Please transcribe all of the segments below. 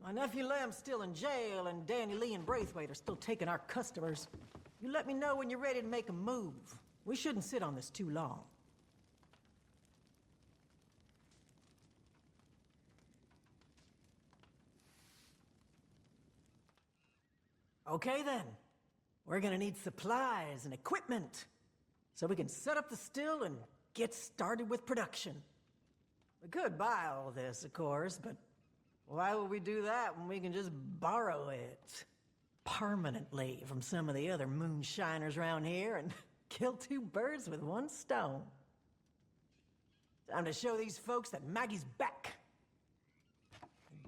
My nephew Lem's still in jail, and Danny Lee and Braithwaite are still taking our customers. You let me know when you're ready to make a move. We shouldn't sit on this too long. Okay then. We're gonna need supplies and equipment, so we can set up the still and get started with production. We could buy all this, of course, but why would we do that when we can just borrow it permanently from some of the other moonshiners around here and kill two birds with one stone? Time to show these folks that Maggie's back.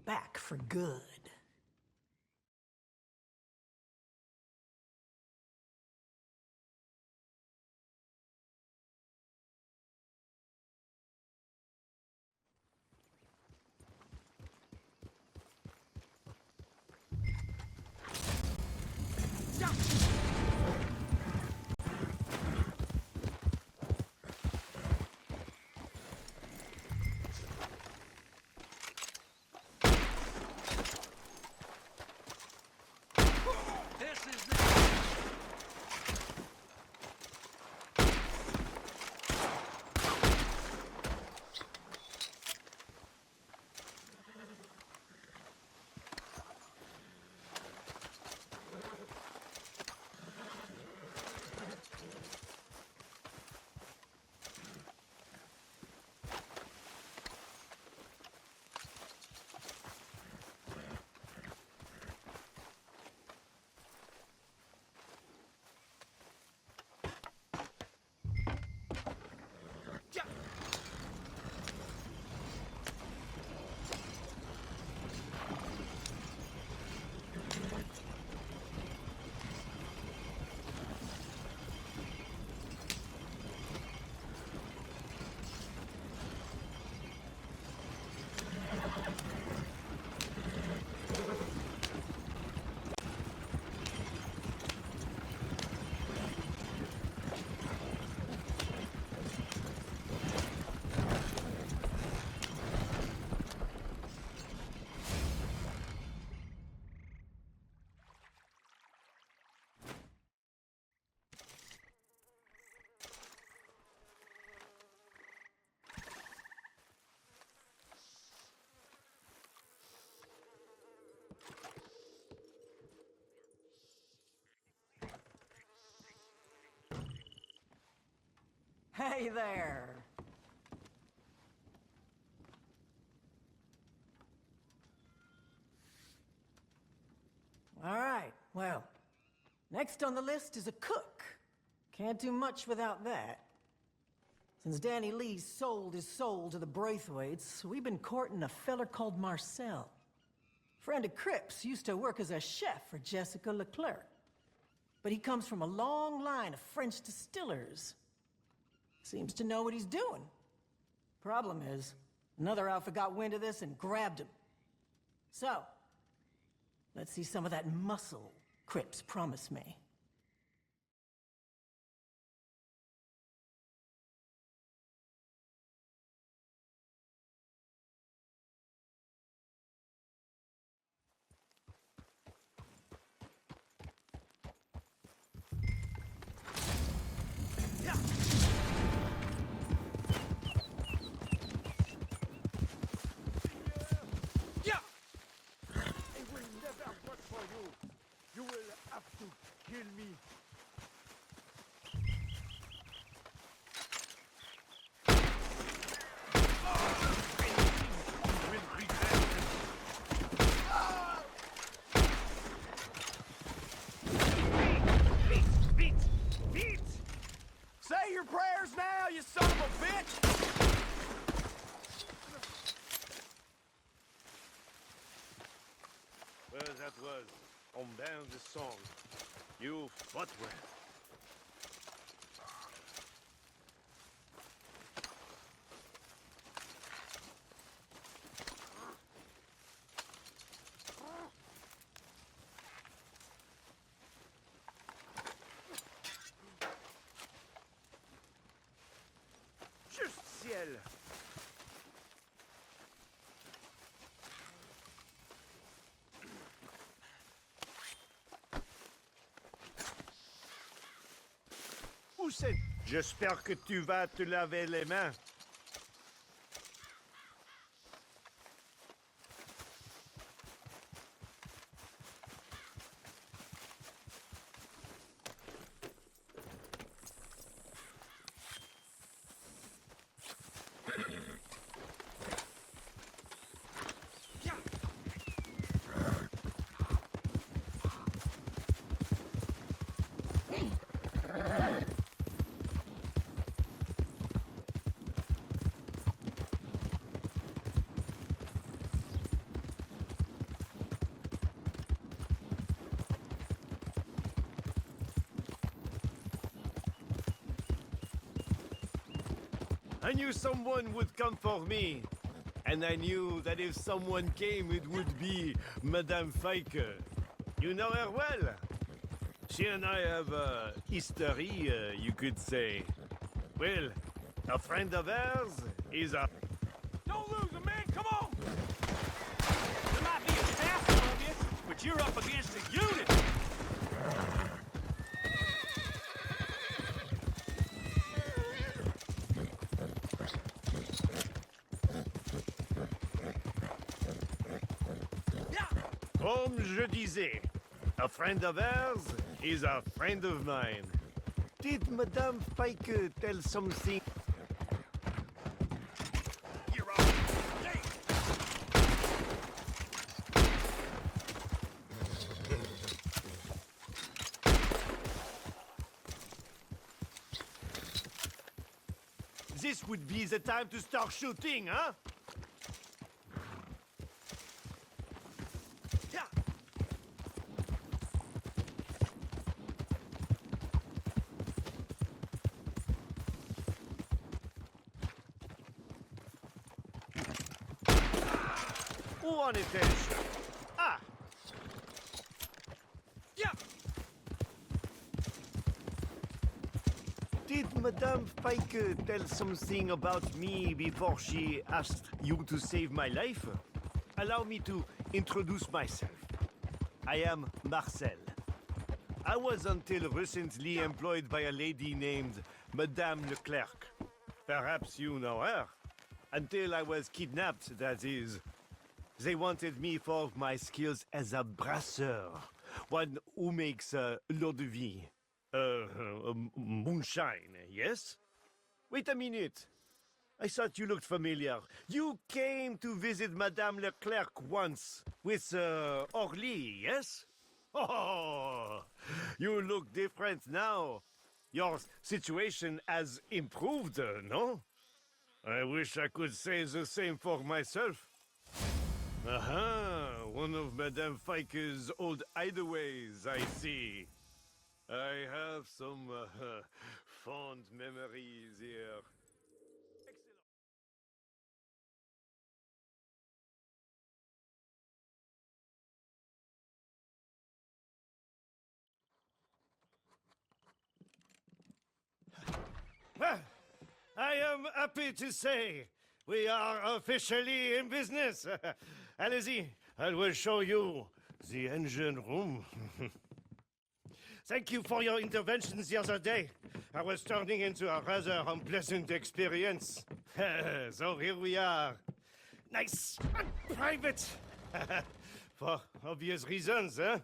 Back for good. Hey there! All right, well, next on the list is a cook. Can't do much without that. Since Danny Lee sold his soul to the Braithwaites, we've been courting a feller called Marcel. Friend of Cripps, used to work as a chef for Jessica Leclerc. But he comes from a long line of French distillers. Seems to know what he's doing. Problem is, another outfit got wind of this and grabbed him. So, let's see some of that muscle Cripps promised me. You will have to kill me. Beat! Say your prayers now, you son of a bitch! Well, that was on down the song. You fought well. Juste ciel! tout, c'est... J'espère que tu vas te laver les mains. I knew someone would come for me. And I knew that if someone came, it would be Madame Fike. You know her well. She and I have a history, you could say. Well, a friend of hers is a... Don't lose him, man. Come on. There might be a fast on you, but you're up against a unit. Comme je disais, a friend of hers is a friend of mine. Did Madame Fike tell something? You're all dead. This would be the time to start shooting, huh? Yeah. Who wanted attention? Ah! Yeah. Did Madame Fike tell something about me before she asked you to save my life? Allow me to introduce myself. I am Marcel. I was until recently employed by a lady named Madame Leclerc. Perhaps you know her. Until I was kidnapped, that is. They wanted me for my skills as a brasseur, one who makes l'eau de vie. Moonshine, yes? Wait a minute. I thought you looked familiar. You came to visit Madame Leclerc once with Orly, yes? Oh, you look different now. Your situation has improved, no? I wish I could say the same for myself. Aha, one of Madame Fike's old hideaways, I see. I have some fond memories here. Well, I am happy to say we are officially in business. Allez-y, I will show you the engine room. Thank you for your interventions the other day. I was turning into a rather unpleasant experience. So here we are. Nice and private. For obvious reasons, huh?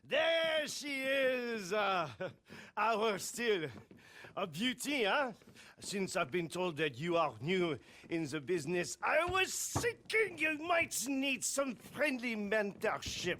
There she is, our still. A beauty, huh? Since I've been told that you are new in the business, I was thinking you might need some friendly mentorship.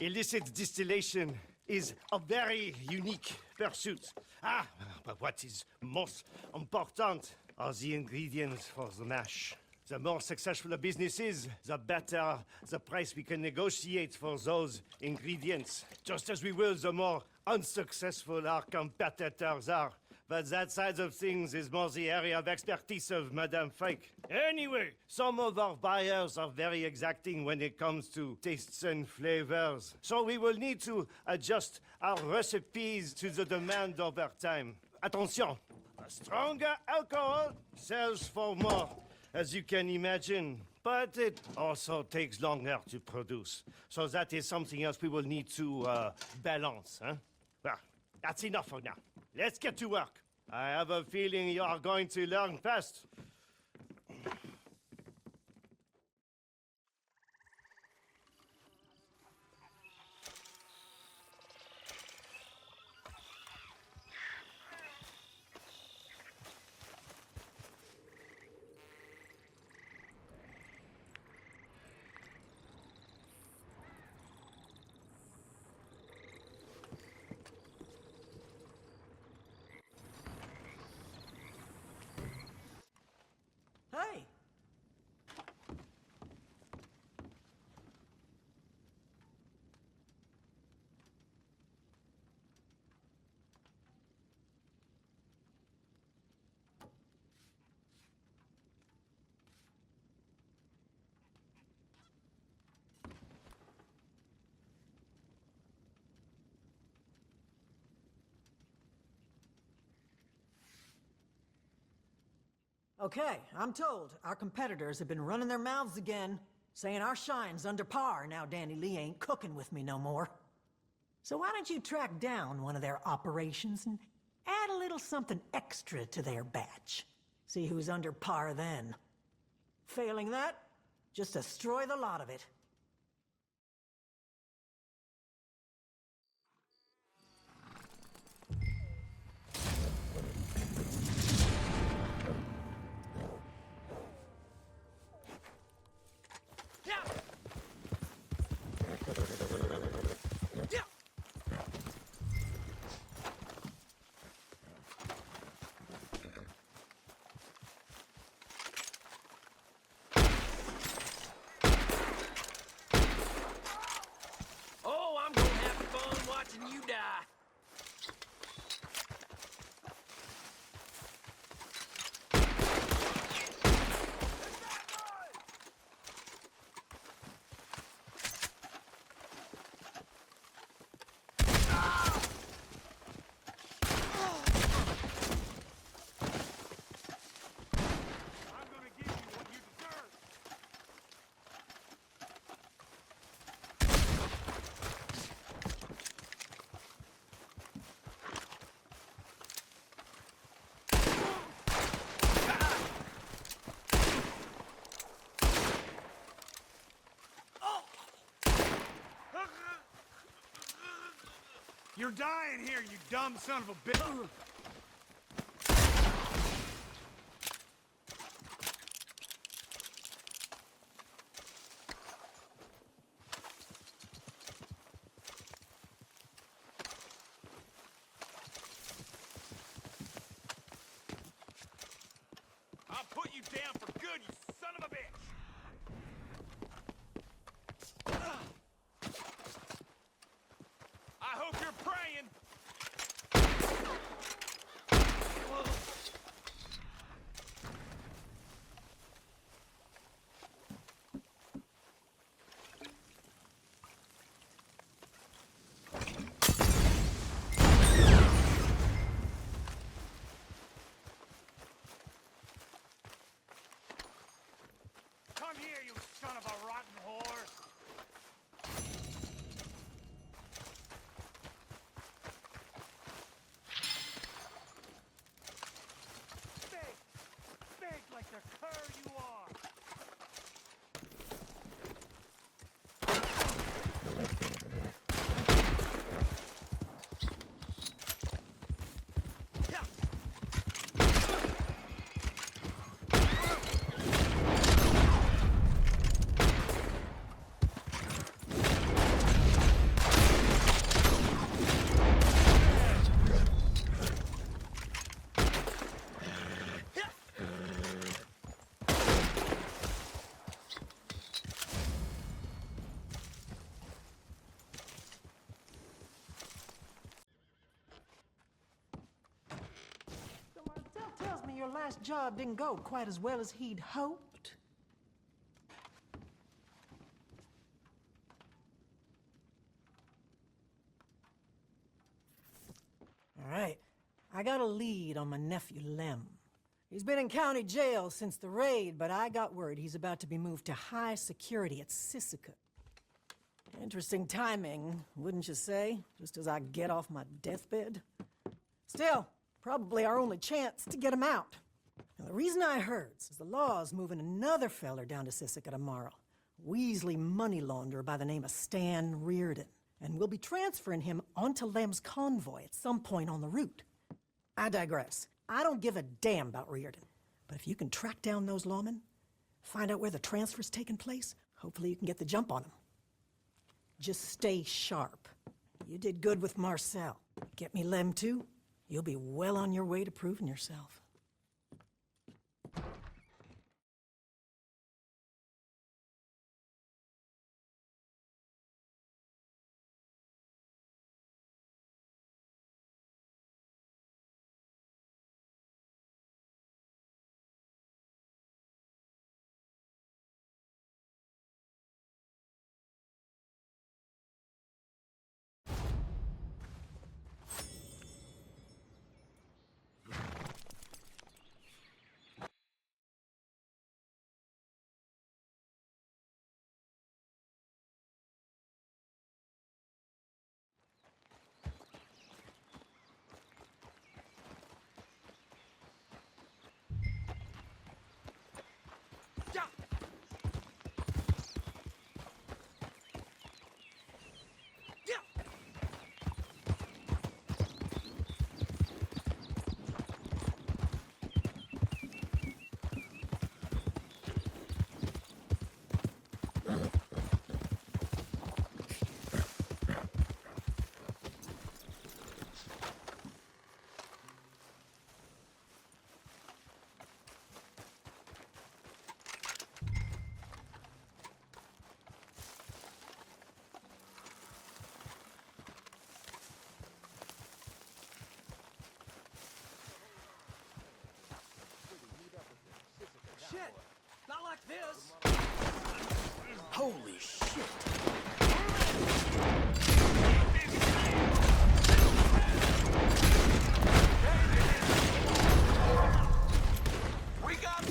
Illicit distillation is a very unique pursuit. But what is most important are the ingredients for the mash. The more successful a business is, the better the price we can negotiate for those ingredients. Just as we will, the more unsuccessful our competitors are. But that side of things is more the area of expertise of Madame Fike. Anyway, some of our buyers are very exacting when it comes to tastes and flavors. So we will need to adjust our recipes to the demand over time. Attention, a stronger alcohol sells for more, as you can imagine. But it also takes longer to produce. So that is something else we will need to balance, huh? Well, That's enough for now. Let's get to work. I have a feeling you are going to learn fast. Hey! Okay, I'm told our competitors have been running their mouths again, saying our shine's under par now Danny Lee ain't cooking with me no more. So why don't you track down one of their operations and add a little something extra to their batch? See who's under par then. Failing that, just destroy the lot of it. Oh, I'm gonna have fun watching you die. I'm gonna give you what you deserve. You're dying here, you dumb son of a bitch. I'll put you down for good, you son of a bitch. I hope you're praying. Come here, you son of a rotten whore. Beg like the cur you are. So Martel tells me your last job didn't go quite as well as he'd hoped. All right, I got a lead on my nephew Lem. He's been in county jail since the raid, but I got word he's about to be moved to high security at Sisika. Interesting timing, wouldn't you say? Just as I get off my deathbed. Still, probably our only chance to get him out. Now, the reason I heard's is the law's moving another feller down to Sisika tomorrow. Weasley money launderer by the name of Stan Reardon. And we'll be transferring him onto Lem's convoy at some point on the route. I digress. I don't give a damn about Reardon. But if you can track down those lawmen, find out where the transfer's taking place, hopefully you can get the jump on them. Just stay sharp. You did good with Marcel. Get me Lem too, you'll be well on your way to proving yourself. Shit! Not like this! Holy shit! We got...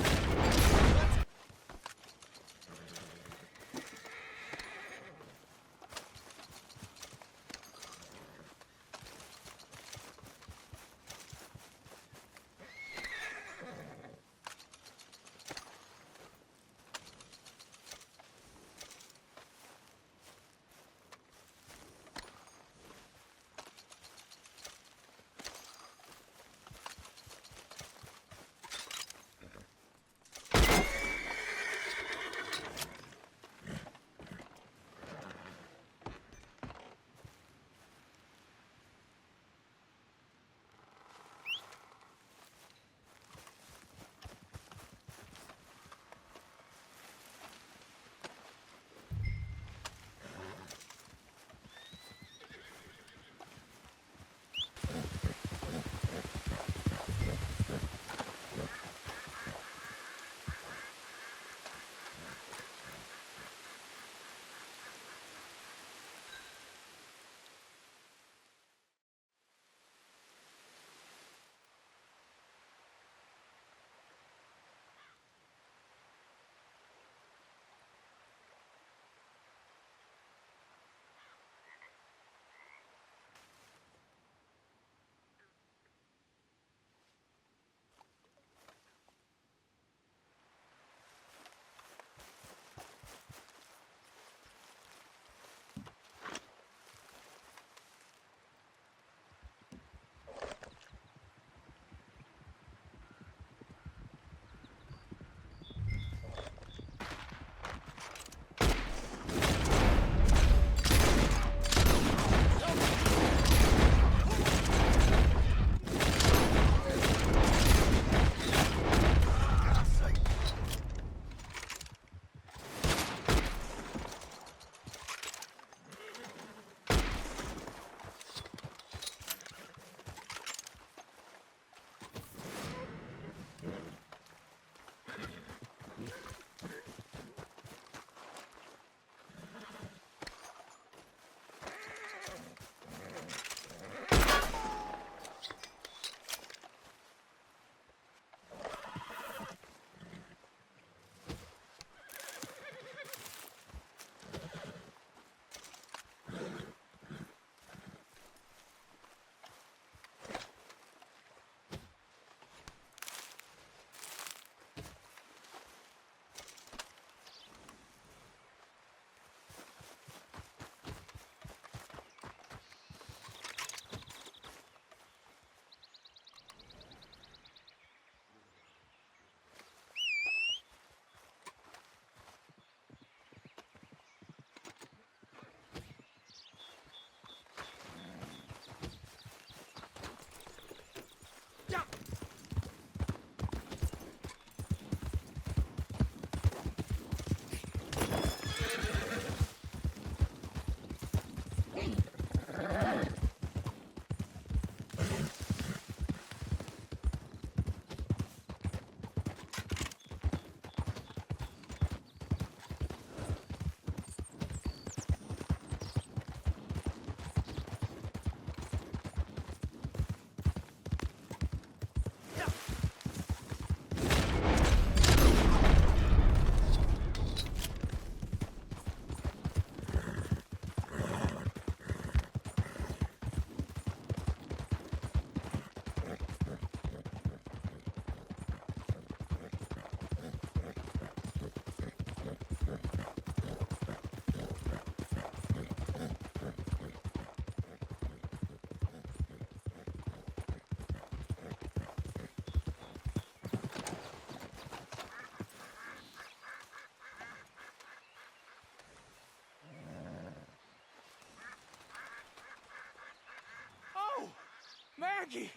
Maggie!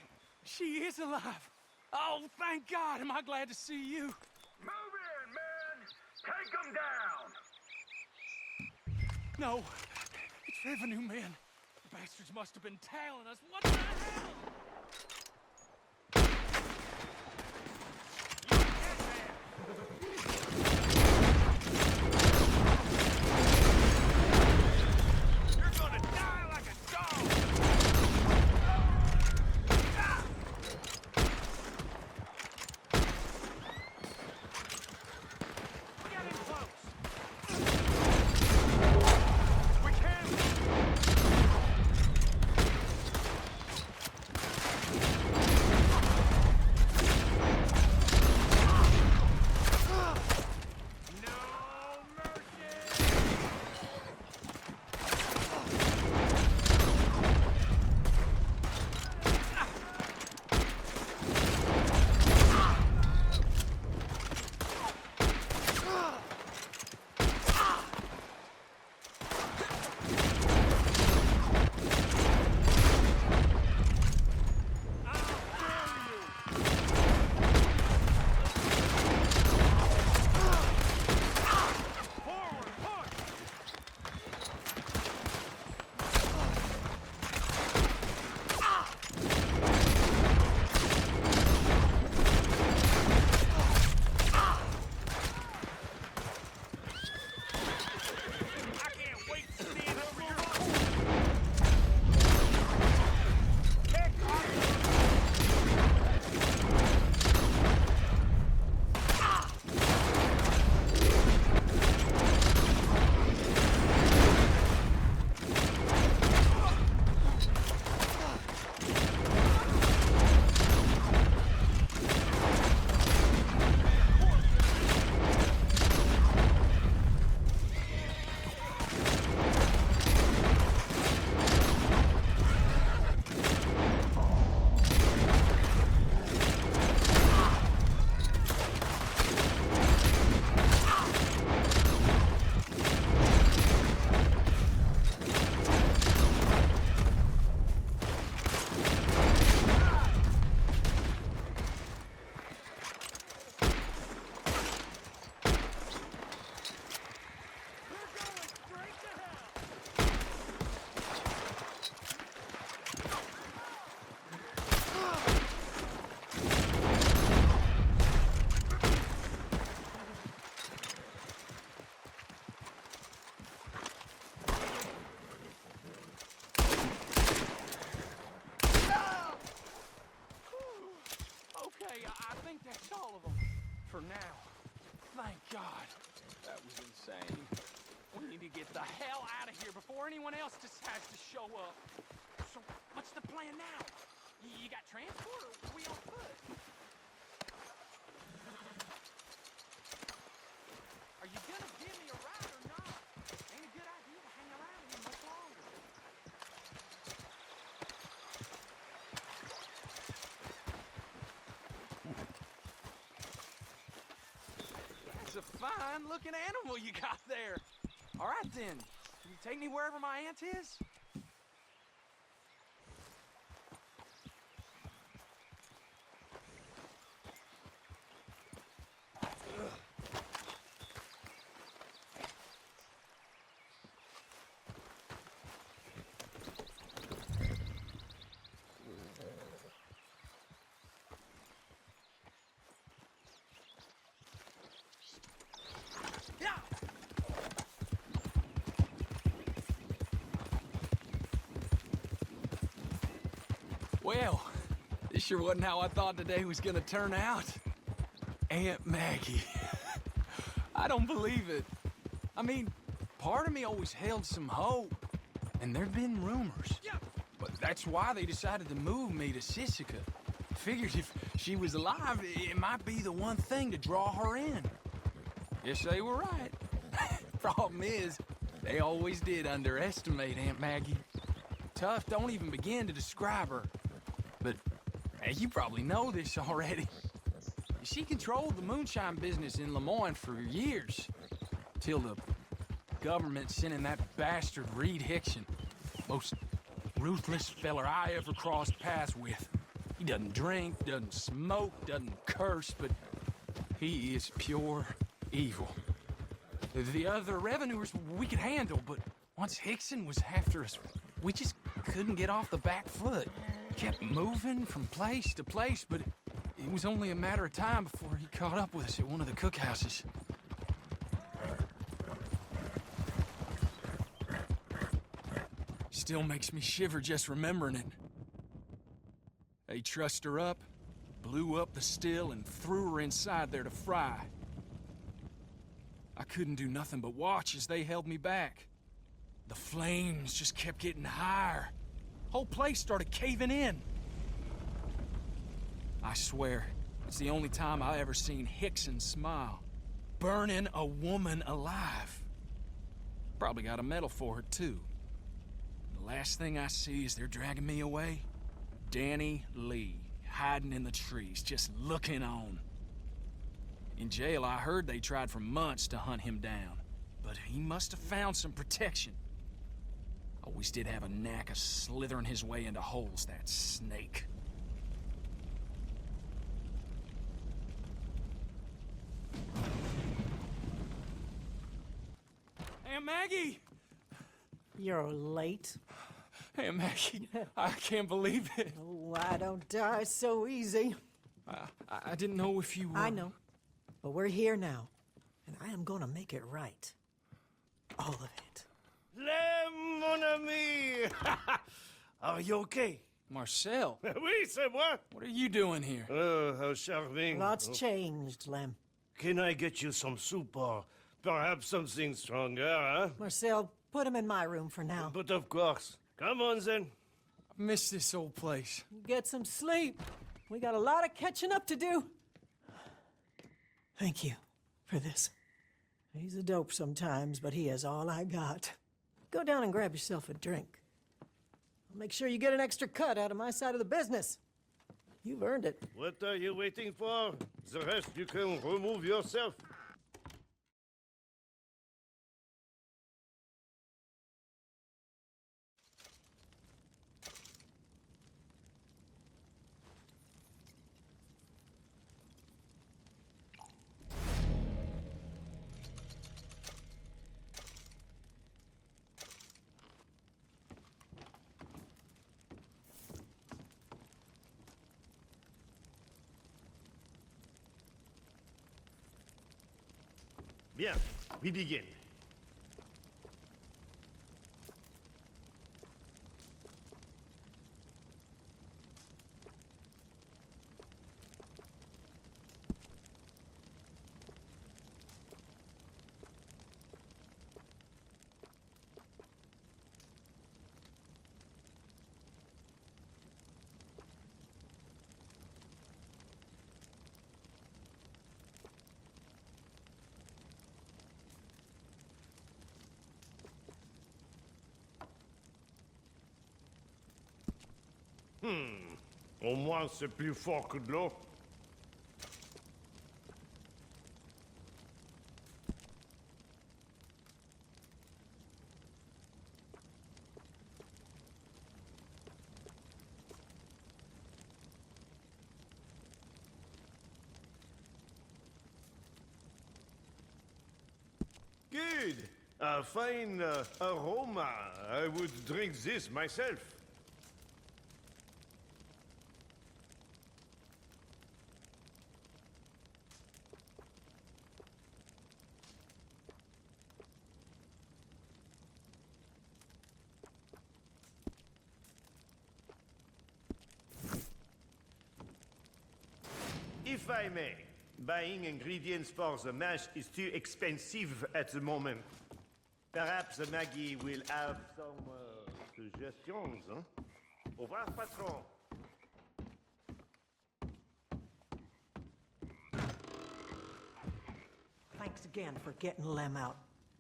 She is alive! Oh, thank God! Am I glad to see you? Move in, man! Take them down! No, it's revenue men. The bastards must have been tailing us. What the hell? You're gonna die like a dog! We got him close! We can! No mercy! Forward, push! I can't wait to stand over your corner. Kick off. We're going straight to hell. Okay, I think that's all of them. For now. Thank God. That was insane. We need to get the hell out of here before anyone else decides to show up. So, what's the plan now? You got transport or are we on foot? Are you gonna give me a ride or not? Ain't a good idea to hang around here much longer. That's a fine-looking animal you got there. All right, then. Can you take me wherever my aunt is? Yeah. Well, this sure wasn't how I thought today was gonna turn out. Aunt Maggie. I don't believe it. I mean, part of me always held some hope, and there'd been rumors. But that's why they decided to move me to Sisika. Figured if she was alive, it might be the one thing to draw her in. Guess they were right. Problem is, they always did underestimate Aunt Maggie. Tough don't even begin to describe her. But hey, you probably know this already. She controlled the moonshine business in Lemoyne for years. Till the government sent in that bastard Reed Hickson. Most ruthless feller I ever crossed paths with. He doesn't drink, doesn't smoke, doesn't curse, but he is pure evil. The other revenuers we could handle, but once Hickson was after us, we just couldn't get off the back foot. Kept moving from place to place, but it was only a matter of time before he caught up with us at one of the cookhouses. Still makes me shiver just remembering it. They trussed her up, blew up the still, and threw her inside there to fry. I couldn't do nothing but watch as they held me back. The flames just kept getting higher. Whole place started caving in. I swear, it's the only time I ever seen Hickson smile. Burning a woman alive. Probably got a medal for it, too. The last thing I see as they're dragging me away, Danny Lee, hiding in the trees, just looking on. In jail, I heard they tried for months to hunt him down, but he must have found some protection. Always did have a knack of slithering his way into holes, that snake. Aunt Maggie! You're late. Aunt Maggie, I can't believe it. Oh, I don't die so easy. I didn't know if you were... I know. But we're here now, and I am gonna make it right. All of it. Lem, mon ami! Are you okay? Marcel, Oui, c'est moi! what are you doing here? Oh, how charming. Lots changed, Lem. Can I get you some soup or perhaps something stronger, huh? Marcel, put him in my room for now. But of course. Come on, then. I miss this old place. Get some sleep. We got a lot of catching up to do. Thank you for this. He's a dope sometimes, but he is all I got. Go down and grab yourself a drink. I'll make sure you get an extra cut out of my side of the business. You've earned it. What are you waiting for? The rest you can remove yourself. Bien, we begin. Au moins, c'est plus fort que de l'eau. Good. A fine aroma. I would drink this myself. If I may, buying ingredients for the mash is too expensive at the moment. Perhaps Maggie will have some suggestions, huh? Au revoir, patron. Thanks again for getting Lem out.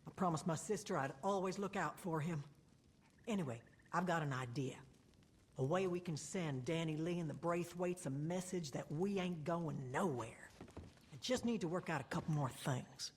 I promised my sister I'd always look out for him. Anyway, I've got an idea. A way we can send Danny Lee and the Braithwaites a message that we ain't going nowhere. I just need to work out a couple more things.